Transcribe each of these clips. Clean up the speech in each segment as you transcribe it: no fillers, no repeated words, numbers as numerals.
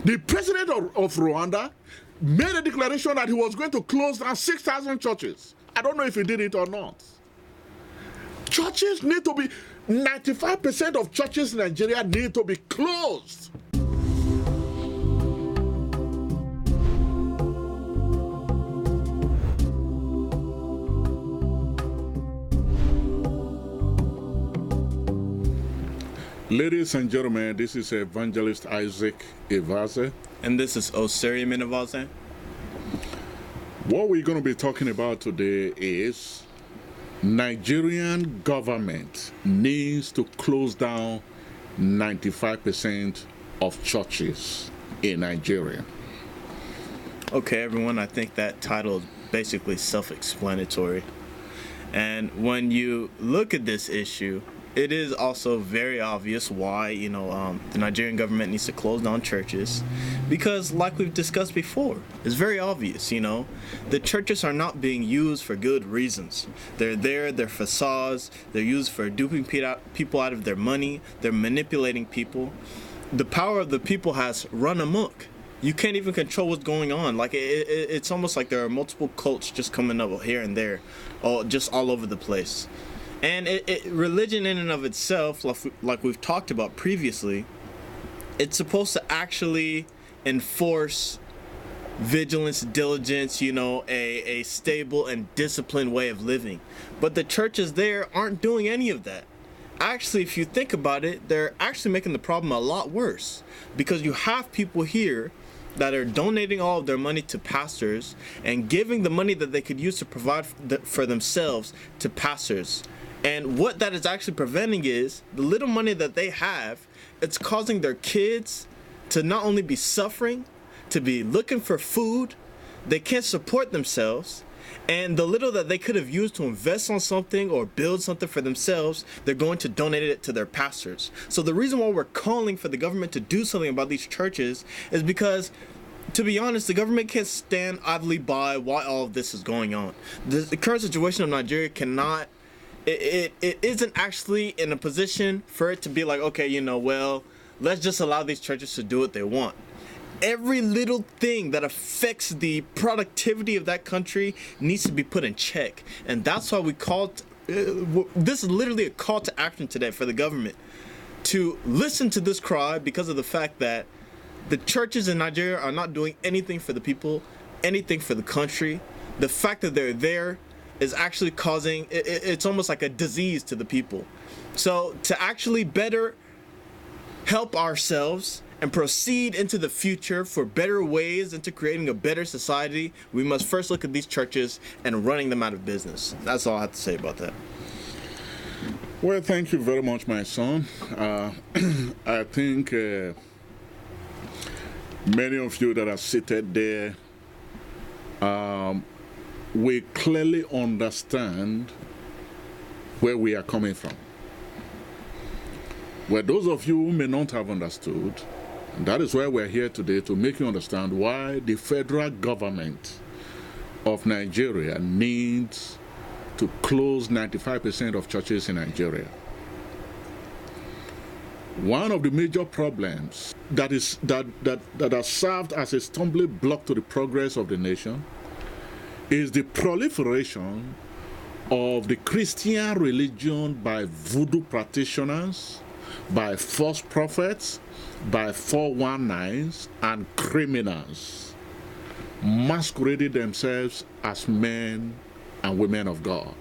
The president of Rwanda made a declaration that he was going to close down 6,000 churches. I don't know if he did it or not. Churches need to be, 95% of churches in Nigeria need to be closed. Ladies and gentlemen, this is Evangelist Isaac Ivbaze. And this is Oseriemen Ivbaze. What we're going to be talking about today is Nigerian government needs to close down 95% of churches in Nigeria. Okay, everyone, I think that title is basically self-explanatory. And when you look at this issue, it is also very obvious why, the Nigerian government needs to close down churches. Because, like we've discussed before, it's very obvious, the churches are not being used for good reasons. They're facades, they're used for duping people out of their money, they're manipulating people. The power of the people has run amok. You can't even control what's going on. Like, it's almost like there are multiple cults just coming up here and there, just all over the place. And religion in and of itself, like we've talked about previously, it's supposed to actually enforce vigilance, diligence, a stable and disciplined way of living. But the churches there aren't doing any of that. Actually, if you think about it, they're actually making the problem a lot worse. Because you have people here that are donating all of their money to pastors and giving the money that they could use to provide for themselves to pastors. And what that is actually preventing is the little money that they have, it's causing their kids to not only be suffering, to be looking for food, they can't support themselves, and the little that they could have used to invest on something or build something for themselves, they're going to donate it to their pastors. So the reason why we're calling for the government to do something about these churches is because, to be honest, the government can't stand idly by while all of this is going on. The current situation of Nigeria cannot... It isn't actually in a position for it to be like, okay, let's just allow these churches to do what they want. Every little thing that affects the productivity of that country needs to be put in check. And that's why we called, this is literally a call to action today for the government to listen to this cry, because of the fact that the churches in Nigeria are not doing anything for the people, anything for the country. The fact that they're there is actually causing, it's almost like a disease to the people. So to actually better help ourselves and proceed into the future for better ways into creating a better society, we must first look at these churches and running them out of business. That's all I have to say about that. Well, thank you very much, my son. I think many of you that are seated there, we clearly understand where we are coming from. Well, those of you who may not have understood, that is why we're here today, to make you understand why the federal government of Nigeria needs to close 95% of churches in Nigeria. One of the major problems that has served as a stumbling block to the progress of the nation is the proliferation of the Christian religion by voodoo practitioners, by false prophets, by 419s, and criminals masquerading themselves as men and women of God.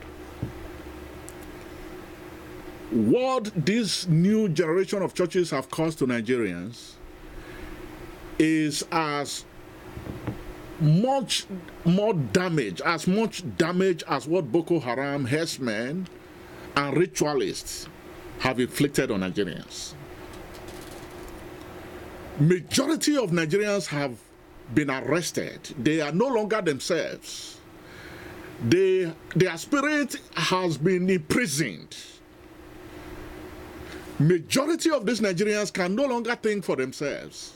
What this new generation of churches have caused to Nigerians is as much damage as what Boko Haram, herdsmen, and ritualists have inflicted on Nigerians. Majority of Nigerians have been arrested. They are no longer themselves. Their spirit has been imprisoned. Majority of these Nigerians can no longer think for themselves.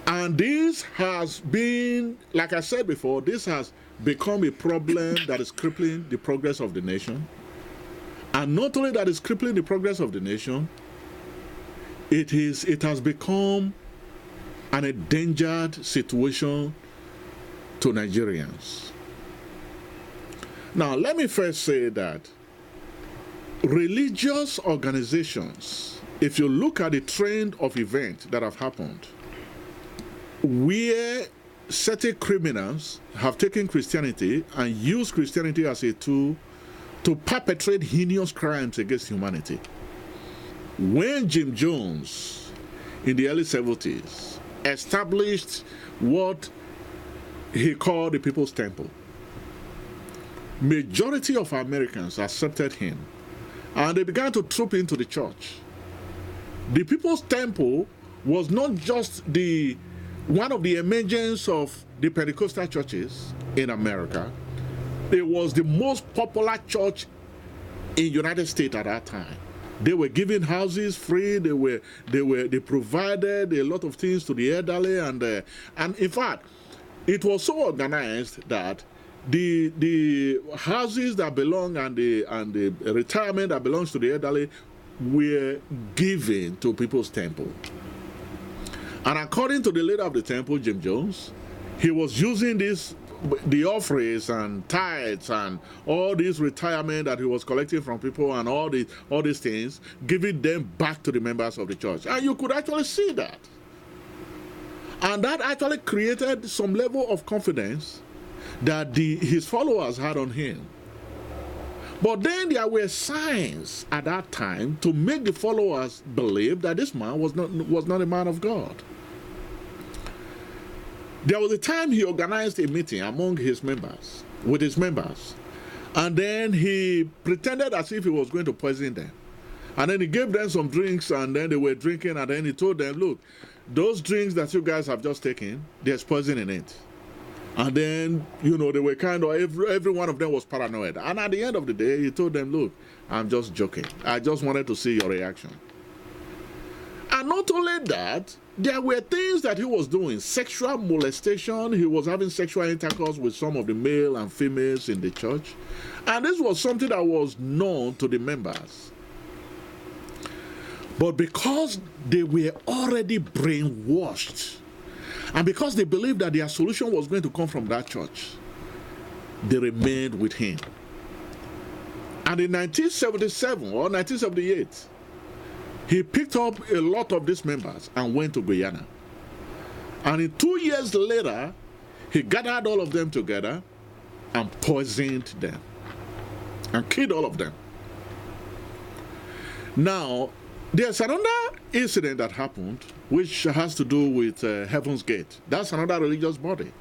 And this has been, like I said before, this has become a problem that is crippling the progress of the nation. And not only that is crippling the progress of the nation, it has become an endangered situation to Nigerians. Now, let me first say that religious organizations, if you look at the trend of events that have happened, where certain criminals have taken Christianity and used Christianity as a tool to perpetrate heinous crimes against humanity. When Jim Jones, in the early 70s, established what he called the People's Temple, majority of Americans accepted him, and they began to troop into the church. The People's Temple was not just one of the emergence of the Pentecostal churches in America. It was the most popular church in the United States at that time. They were giving houses free. They provided a lot of things to the elderly, and in fact, it was so organized that the houses that belong and the retirement that belongs to the elderly were given to People's Temple. And according to the leader of the temple, Jim Jones, he was using the offerings and tithes and all this retirement that he was collecting from people and all these things, giving them back to the members of the church. And you could actually see that. And that actually created some level of confidence that his followers had on him. But then there were signs at that time to make the followers believe that this man was not a man of God. There was a time he organized a meeting among his members, with his members, and then he pretended as if he was going to poison them. And then he gave them some drinks, and then they were drinking, and then he told them, look, those drinks that you guys have just taken, there's poison in it. And then, they were kind of, every one of them was paranoid. And at the end of the day, he told them, look, I'm just joking. I just wanted to see your reaction. And not only that, there were things that he was doing. Sexual molestation. He was having sexual intercourse with some of the male and females in the church. And this was something that was known to the members. But because they were already brainwashed, and because they believed that their solution was going to come from that church, they remained with him. And in 1977 or 1978, he picked up a lot of these members and went to Guyana. And in 2 years later, he gathered all of them together and poisoned them and killed all of them. Now, there's another incident that happened which has to do with Heaven's Gate. That's another religious body.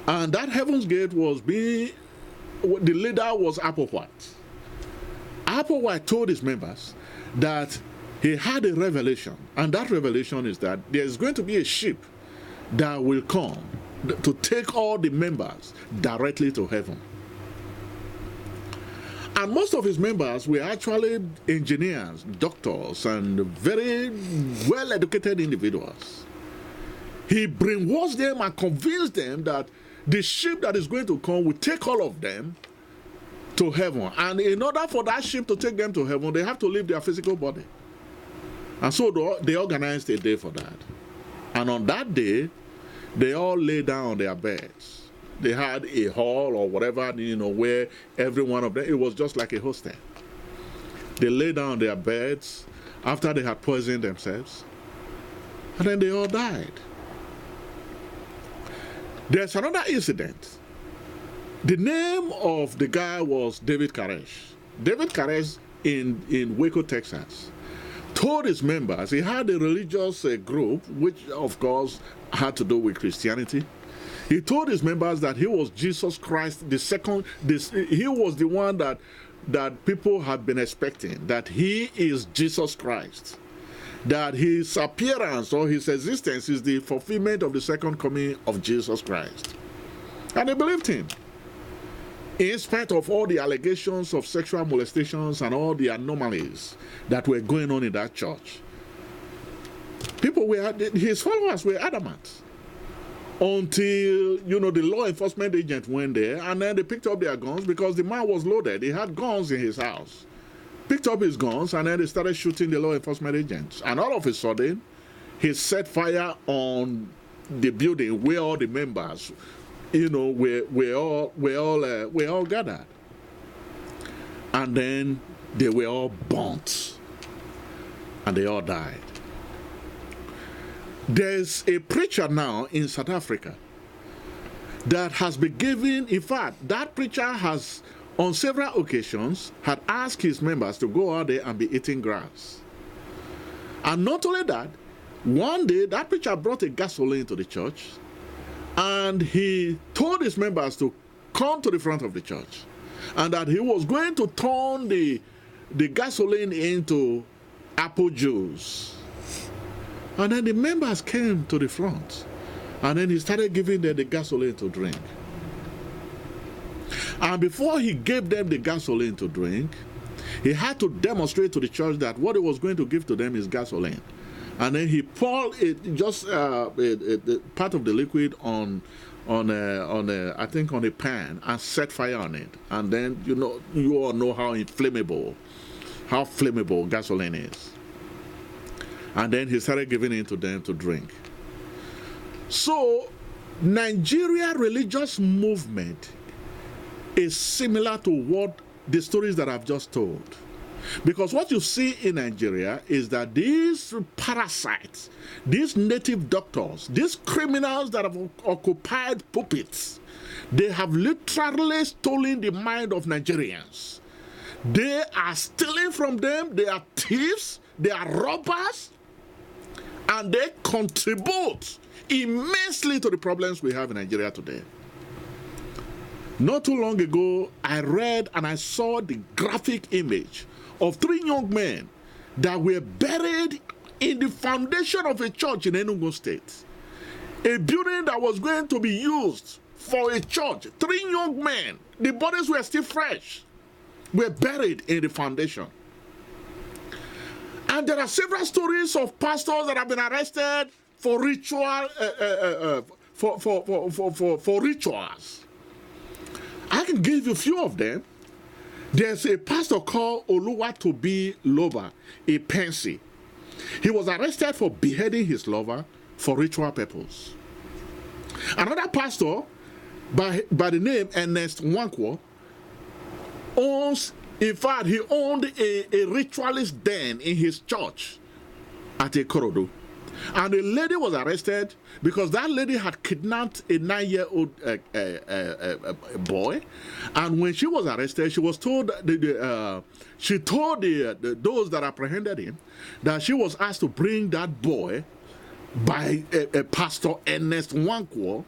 And that Heaven's Gate the leader was Applewhite. Applewhite told his members that he had a revelation, and that revelation is that there's going to be a ship that will come to take all the members directly to heaven. And most of his members were actually engineers, doctors, and very well-educated individuals. He brainwashed them and convinced them that the ship that is going to come will take all of them to heaven. And in order for that ship to take them to heaven, they have to leave their physical body. And so they organized a day for that. And on that day, they all lay down on their beds. They had a hall or whatever, where every one of them, it was just like a hostel. They lay down on their beds after they had poisoned themselves, and then they all died. There's another incident. The name of the guy was David Koresh. David Koresh in Waco, Texas, told his members, he had a religious group, which of course had to do with Christianity. He told his members that he was Jesus Christ, he was the one that people had been expecting, that he is Jesus Christ, that his appearance or his existence is the fulfillment of the second coming of Jesus Christ. And they believed him. In spite of all the allegations of sexual molestations and all the anomalies that were going on in that church, his followers were adamant. Until, the law enforcement agent went there, and then they picked up their guns because the man was loaded. He had guns in his house. Picked up his guns, and then they started shooting the law enforcement agents. And all of a sudden, he set fire on the building where all the members, we're all gathered. And then they were all burnt. And they all died. There's a preacher now in South Africa that has been given, in fact, that preacher has, on several occasions, had asked his members to go out there and be eating grass. And not only that, one day that preacher brought a gasoline to the church, and he told his members to come to the front of the church, and that he was going to turn the gasoline into apple juice. And then the members came to the front, and then he started giving them the gasoline to drink. And before he gave them the gasoline to drink, he had to demonstrate to the church that what he was going to give to them is gasoline. And then he poured it, just part of the liquid on a pan, and set fire on it. And then you all know how flammable gasoline is. And then he started giving it to them to drink. So, Nigeria religious movement is similar to what the stories that I've just told. Because what you see in Nigeria is that these parasites, these native doctors, these criminals that have occupied pulpits, they have literally stolen the mind of Nigerians. They are stealing from them, they are thieves, they are robbers, and they contribute immensely to the problems we have in Nigeria today. Not too long ago, I read and I saw the graphic image of 3 young men that were buried in the foundation of a church in Enugu State. A building that was going to be used for a church. 3 young men, the bodies were still fresh, were buried in the foundation. And there are several stories of pastors that have been arrested for ritual, for rituals. I can give you a few of them. There's a pastor called Oluwatobi Loba, a Pensy. He was arrested for beheading his lover for ritual purpose. Another pastor by the name Ernest Nwankwo he owned a ritualist den in his church at Ikorodu. And a lady was arrested because that lady had kidnapped a 9-year-old boy. And when she was arrested, she was told she told those that apprehended him that she was asked to bring that boy by a pastor Ernest Nwankwo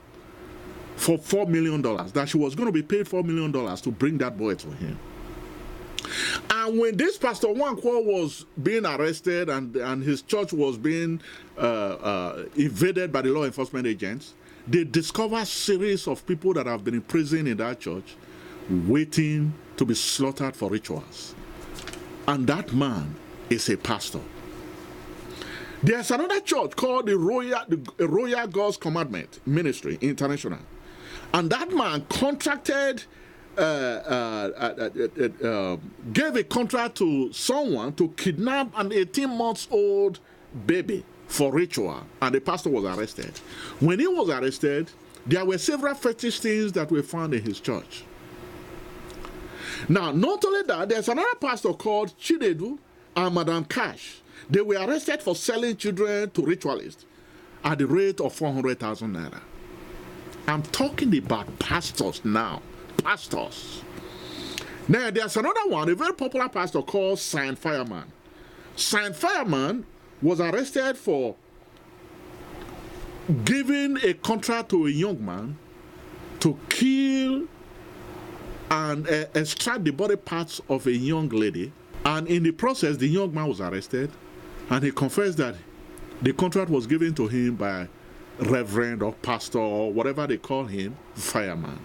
for $4 million. That she was going to be paid $4 million to bring that boy to him. And when this Pastor Nwankwo was being arrested and his church was being invaded by the law enforcement agents, they discovered a series of people that have been in prison in that church waiting to be slaughtered for rituals. And that man is a pastor. There's another church called the Royal God's Commandment Ministry International. And that man contracted gave a contract to someone to kidnap an 18-month-old baby for ritual, and the pastor was arrested. When he was arrested, there were several fetish things that were found in his church. Now, not only that, there's another pastor called Chinedu and Madam Cash. They were arrested for selling children to ritualists at the rate of 400,000 naira. I'm talking about pastors now. Pastors. Now, there's another one, a very popular pastor called Saint Fireman. Saint Fireman was arrested for giving a contract to a young man to kill and extract the body parts of a young lady. And in the process, the young man was arrested, and he confessed that the contract was given to him by reverend or pastor or whatever they call him, Fireman.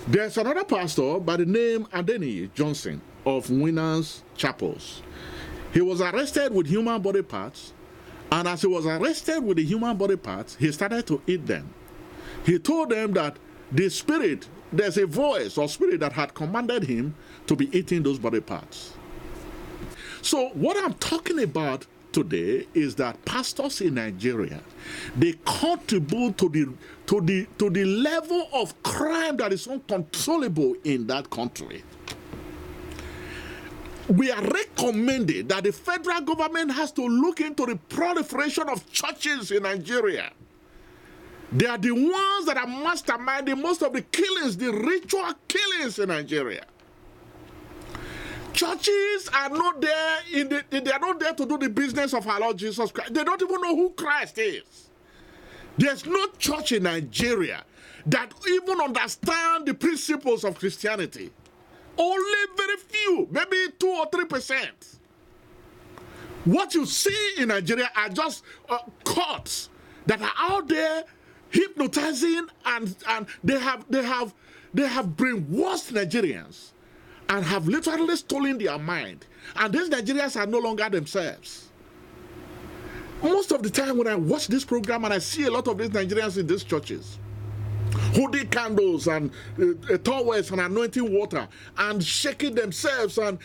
There's another pastor by the name Adeni Johnson of Winners Chapels. He was arrested with human body parts, and as he was arrested with the human body parts, he started to eat them. He told them that the spirit, there's a voice or spirit that had commanded him to be eating those body parts. So what I'm talking about today is that pastors in Nigeria, they contribute to the level of crime that is uncontrollable in that country. We are recommending that the federal government has to look into the proliferation of churches in Nigeria. They are the ones that are masterminding most of the killings, the ritual killings in Nigeria. Churches are not there they are not there to do the business of our Lord Jesus Christ. They don't even know who Christ is. There's no church in Nigeria that even understand the principles of Christianity. Only very few, maybe 2 or 3%. What you see in Nigeria are just cults that are out there hypnotizing, and they have brainwashed Nigerians and have literally stolen their mind. And these Nigerians are no longer themselves. Most of the time when I watch this program and I see a lot of these Nigerians in these churches, holding candles and towels and anointing water and shaking themselves and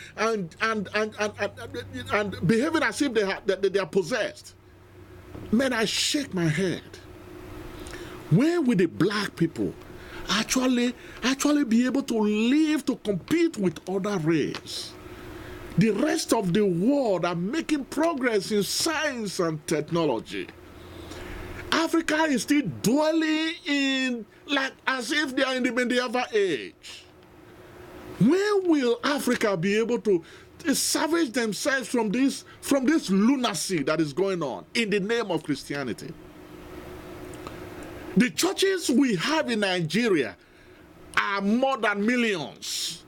behaving as if they are possessed. Man, I shake my head. Where will the black people actually be able to live to compete with other races? The rest of the world are making progress in science and technology. Africa is still dwelling in like as if they are in the medieval age. Where will Africa be able to salvage themselves from this lunacy that is going on in the name of Christianity? The churches we have in Nigeria are more than millions.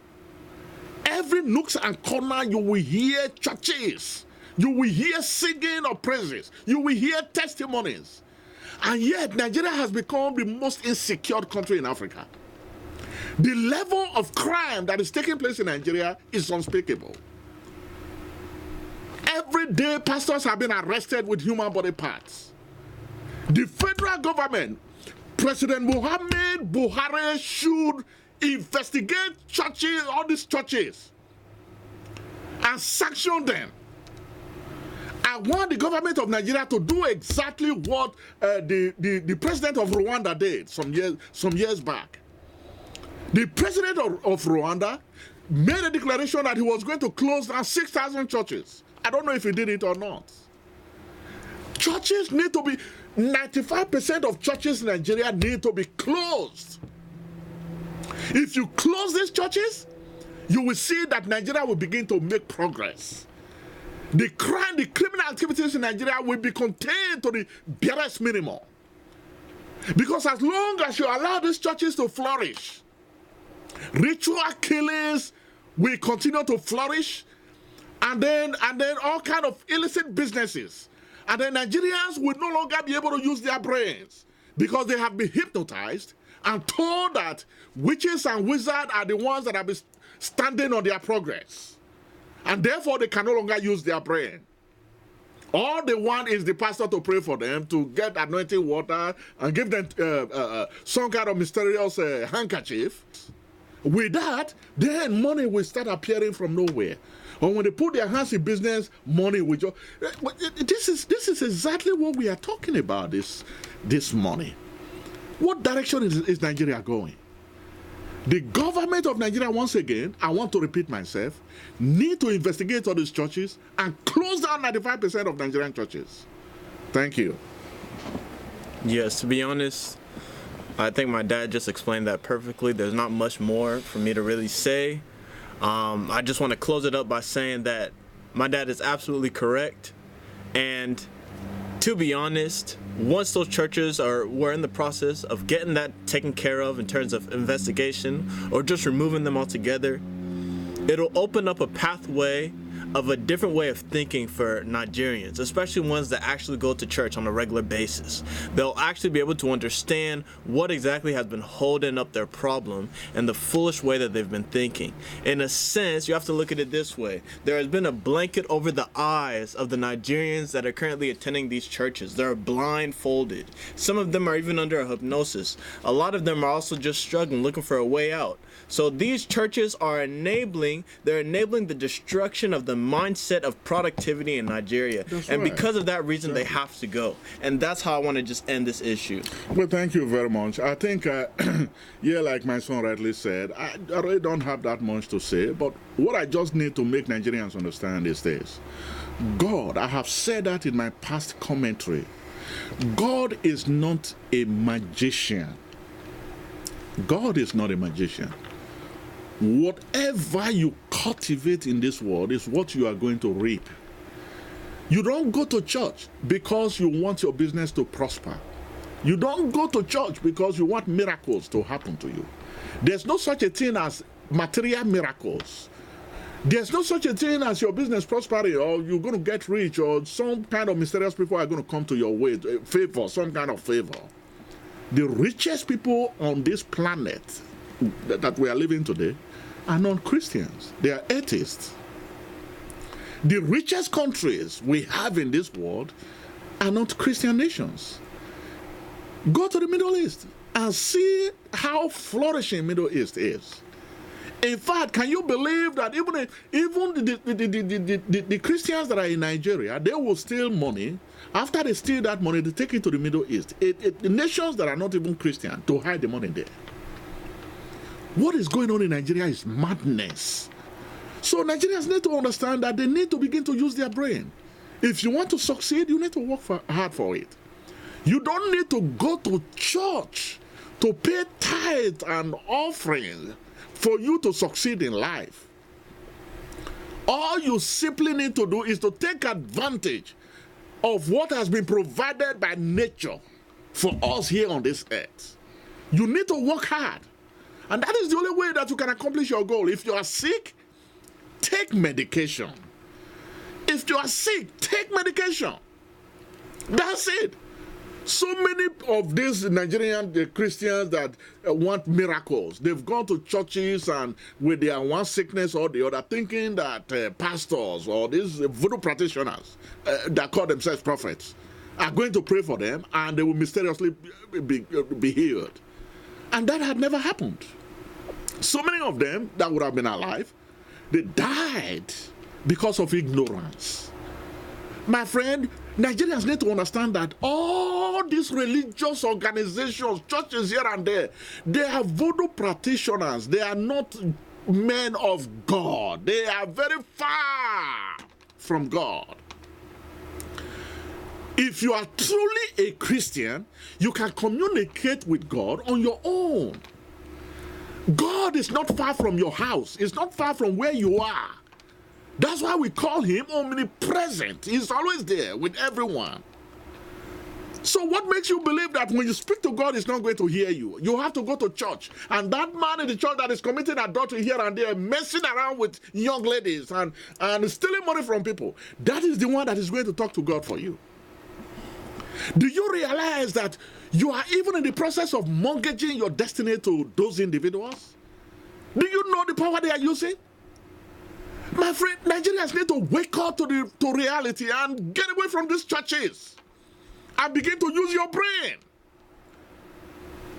Every nooks and corner you will hear churches. You will hear singing of praises. You will hear testimonies. And yet Nigeria has become the most insecure country in Africa. The level of crime that is taking place in Nigeria is unspeakable. Every day pastors have been arrested with human body parts. The federal government, President Muhammad Buhari, should investigate churches, all these churches, and sanction them. I want the government of Nigeria to do exactly what the president of Rwanda did some years back. The president of Rwanda made a declaration that he was going to close down 6,000 churches. I don't know if he did it or not. Churches need to be, 95% of churches in Nigeria need to be closed. If you close these churches, you will see that Nigeria will begin to make progress. The criminal activities in Nigeria will be contained to the barest minimum. Because as long as you allow these churches to flourish, ritual killings will continue to flourish, and then all kind of illicit businesses. And then Nigerians will no longer be able to use their brains because they have been hypnotized and told that witches and wizards are the ones that have been standing on their progress. And therefore, they can no longer use their brain. All they want is the pastor to pray for them, to get anointing water, and give them some kind of mysterious handkerchief. With that, then money will start appearing from nowhere. Or when they put their hands in business, money will just... This is exactly what we are talking about this morning. What direction is Nigeria going? The government of Nigeria, once again, I want to repeat myself, need to investigate all these churches and close down 95% of Nigerian churches. Thank you. Yes, to be honest, I think my dad just explained that perfectly. There's not much more for me to really say. I just want to close it up by saying that my dad is absolutely correct. And to be honest, once those churches were in the process of getting that taken care of in terms of investigation or just removing them altogether, it'll open up a pathway of a different way of thinking for Nigerians, especially ones that actually go to church on a regular basis. They'll actually be able to understand what exactly has been holding up their problem and the foolish way that they've been thinking. In a sense, you have to look at it this way. There has been a blanket over the eyes of the Nigerians that are currently attending these churches. They're blindfolded. Some of them are even under a hypnosis. A lot of them are also just struggling, looking for a way out. So these churches are enabling the destruction of the mindset of productivity in Nigeria. And right. because of that reason, they have to go. And that's how I want to just end this issue. Well, thank you very much. I think, yeah, like my son rightly said, I really don't have that much to say. But what I just need to make Nigerians understand is this. God, I have said that in my past commentary, God is not a magician. God is not a magician. Whatever you cultivate in this world is what you are going to reap. You don't go to church because you want your business to prosper. You don't go to church because you want miracles to happen to you. There's no such a thing as material miracles. There's no such a thing as your business prospering, or you're going to get rich, or some kind of mysterious people are going to come to your way, favor, some kind of favor. The richest people on this planet that we are living today are non-Christians. They are atheists. The richest countries we have in this world are not Christian nations. Go to the Middle East and see how flourishing Middle East is. In fact, can you believe that even the Christians that are in Nigeria, they will steal money. After they steal that money, they take it to the Middle East. The nations that are not even Christian, to hide the money there. What is going on in Nigeria is madness. So Nigerians need to understand that they need to begin to use their brain. If you want to succeed, you need to work hard for it. You don't need to go to church to pay tithe and offering for you to succeed in life. All you simply need to do is to take advantage of what has been provided by nature for us here on this earth. You need to work hard. And that is the only way that you can accomplish your goal. If you are sick, take medication. If you are sick, take medication. That's it. So many of these Nigerian Christians that want miracles, they've gone to churches and with their one sickness or the other, thinking that pastors or these voodoo practitioners that call themselves prophets are going to pray for them and they will mysteriously be healed. And that had never happened. So many of them that would have been alive, they died because of ignorance. My friend, Nigerians need to understand that all these religious organizations, churches here and there, they are voodoo practitioners. They are not men of God. They are very far from God. If you are truly a Christian, you can communicate with God on your own. God is not far from your house. It's not far from where you are. That's why we call him omnipresent. He's always there with everyone. So what makes you believe that when you speak to God, he's not going to hear you? You have to go to church. And that man in the church that is committing adultery here and there, messing around with young ladies and stealing money from people, that is the one that is going to talk to God for you. Do you realize that you are even in the process of mortgaging your destiny to those individuals? Do you know the power they are using? My friend, Nigerians need to wake up to reality and get away from these churches and begin to use your brain.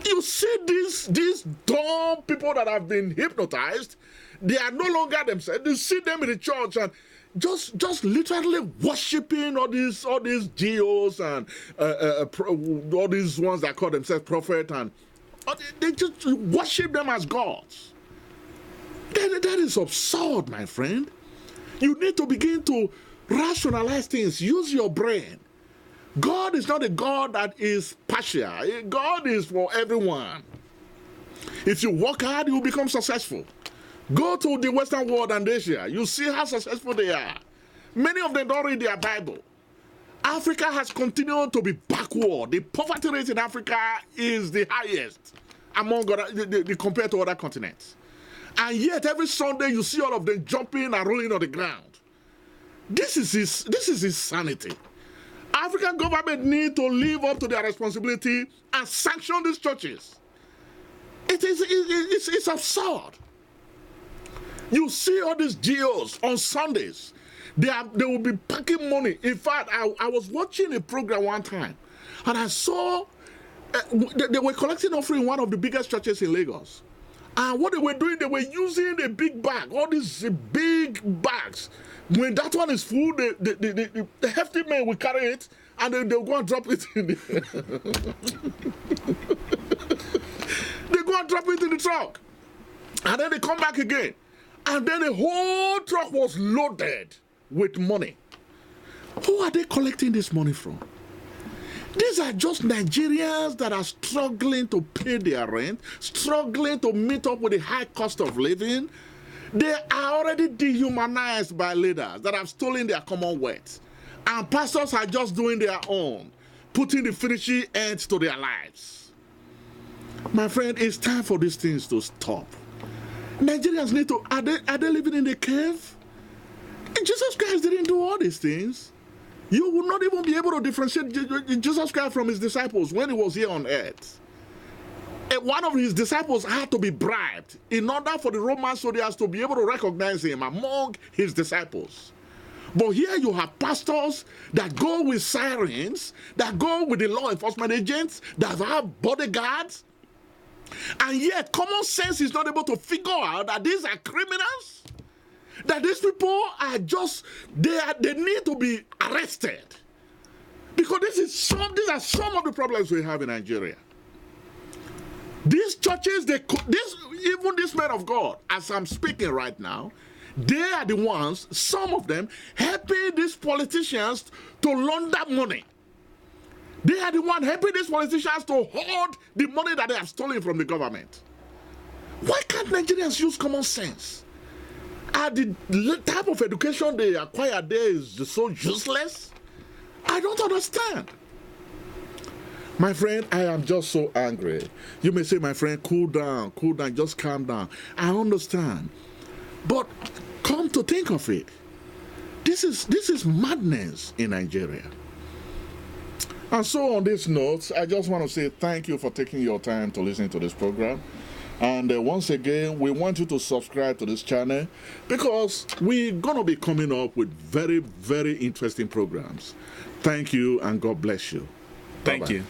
You see these dumb people that have been hypnotized, they are no longer themselves. You see them in the church and just literally worshiping all these geos and all these ones that call themselves prophet, and they just worship them as gods. That is absurd, my friend. You need to begin to rationalize things. Use your brain. God is not a God that is partial. God is for everyone. If you work hard, you will become successful. Go to the Western world and Asia. You see how successful they are. Many of them don't read their Bible. Africa has continued to be backward. The poverty rate in Africa is the highest among compared to other continents. And yet every Sunday you see all of them jumping and rolling on the ground. This is insanity. African government need to live up to their responsibility and sanction these churches. It's absurd. You see all these geos on Sundays. They will be packing money. In fact, I was watching a program one time, and I saw they were collecting offering in one of the biggest churches in Lagos. And what they were doing, they were using a big bag, all these big bags When that one is full, the hefty men will carry it and they'll go and drop it in the they go and drop it in the truck. And then they come back again. And then the whole truck was loaded with money. Who are they collecting this money from? These are just Nigerians that are struggling to pay their rent, struggling to meet up with the high cost of living. They are already dehumanized by leaders that have stolen their commonwealth. And pastors are just doing their own, putting the finishing ends to their lives. My friend, it's time for these things to stop. Nigerians need to, are they living in the cave? Jesus Christ didn't do all these things. You would not even be able to differentiate Jesus Christ from his disciples when he was here on earth. And one of his disciples had to be bribed in order for the Roman soldiers to be able to recognize him among his disciples. But here you have pastors that go with sirens, that go with the law enforcement agents, that have bodyguards, and yet common sense is not able to figure out that these are criminals, that these people are just, they need to be arrested. Because these are some of the problems we have in Nigeria. These churches, even these men of God, as I'm speaking right now, they are the ones, some of them, helping these politicians to launder money. They are the ones helping these politicians to hoard the money that they have stolen from the government. Why can't Nigerians use common sense? Are the type of education they acquire there is so useless? I don't understand. My friend, I am just so angry. You may say, my friend, cool down, just calm down. I understand. But come to think of it, this is madness in Nigeria. And so on this note, I just want to say thank you for taking your time to listen to this program. And once again, we want you to subscribe to this channel because we're going to be coming up with very, very interesting programs. Thank you and God bless you. Thank Bye-bye. you.